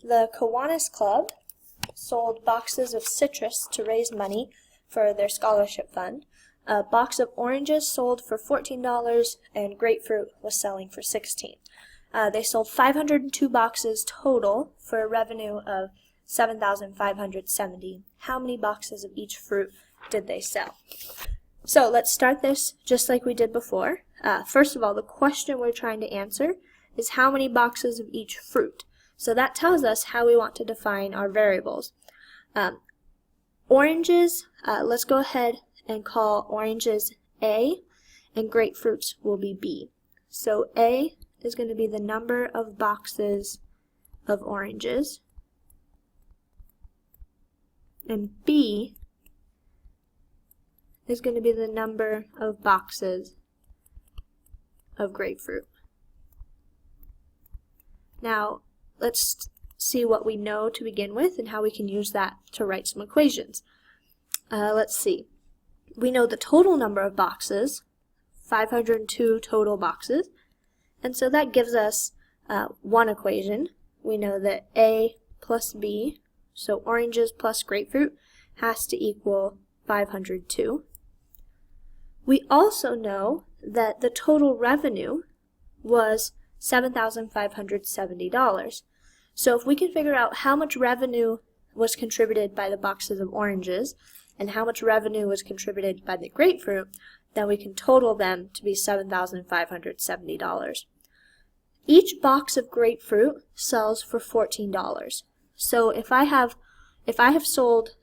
The Kiwanis Club sold boxes of citrus to raise money for their scholarship fund. A box of oranges sold for $14 and grapefruit was selling for $16. They sold 502 boxes total for a revenue of $7,570. How many boxes of each fruit did they sell? So let's start this just like we did before. First of all, the question we're trying to answer is how many boxes of each fruit. So that tells us how we want to define our variables. Oranges, let's go ahead and call oranges A, and grapefruits will be B. So A is going to be the number of boxes of oranges, and B is going to be the number of boxes of grapefruit. Now, let's see what we know to begin with and how we can use that to write some equations. Let's see. We know the total number of boxes, 502 total boxes, and so that gives us one equation. We know that A plus B, so oranges plus grapefruit, has to equal 502. We also know that the total revenue was $7,570. So if we can figure out how much revenue was contributed by the boxes of oranges and how much revenue was contributed by the grapefruit, then we can total them to be $7,570. Each box of grapefruit sells for $14. So if I have sold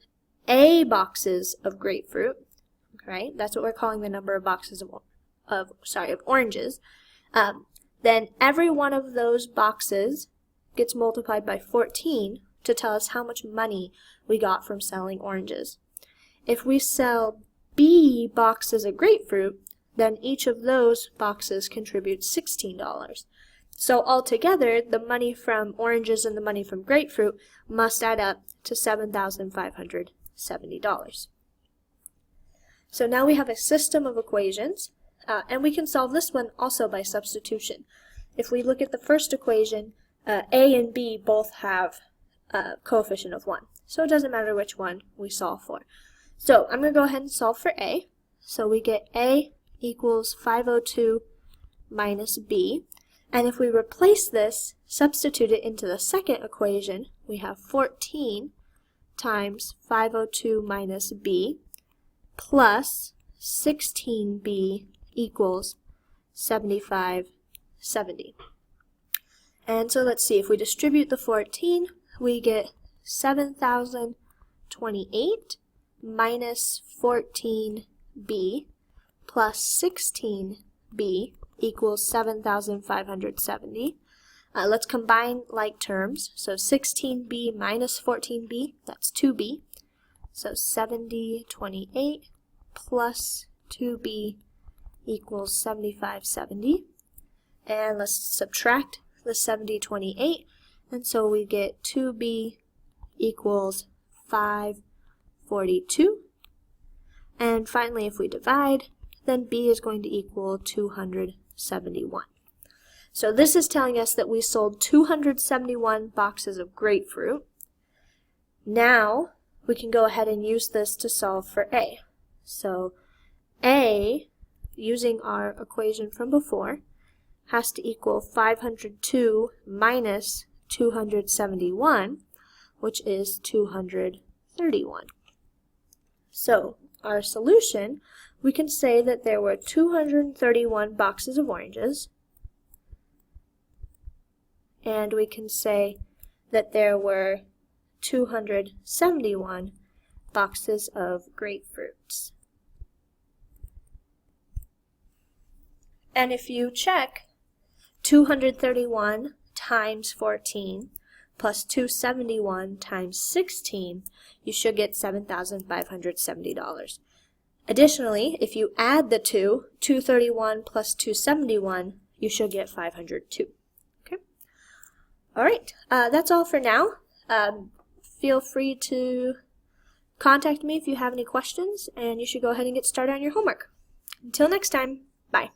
A boxes of grapefruit, right? That's what we're calling the number of boxes of oranges. Then every one of those boxes gets multiplied by 14 to tell us how much money we got from selling oranges. If we sell B boxes of grapefruit, then each of those boxes contributes $16. So altogether, the money from oranges and the money from grapefruit must add up to $7,570. So now we have a system of equations, and we can solve this one also by substitution. If we look at the first equation, A and B both have a coefficient of 1. So it doesn't matter which one we solve for. So I'm going to go ahead and solve for A. So we get A equals 502 minus B. And if we replace this, substitute it into the second equation, we have 14 times 502 minus B plus 16B equals 7570. And so let's see, if we distribute the 14, we get 7,028 minus 14B plus 16B equals 7,570. Let's combine like terms. So 16B minus 14B, that's 2B. So 7028 plus 2B equals 7570. And let's subtract the 7028, and so we get 2B equals 542. And finally, if we divide, then B is going to equal 271. So this is telling us that we sold 271 boxes of grapefruit. Now we can go ahead and use this to solve for A. So A, using our equation from before, has to equal 502 minus 271, which is 231. So our solution, we can say that there were 231 boxes of oranges, and we can say that there were 271 boxes of grapefruits. And if you check 231 times 14 plus 271 times 16, you should get $7,570. Additionally, if you add the two, 231 plus 271, you should get 502. Okay. All right, that's all for now. Feel free to contact me if you have any questions, and you should go ahead and get started on your homework. Until next time, bye.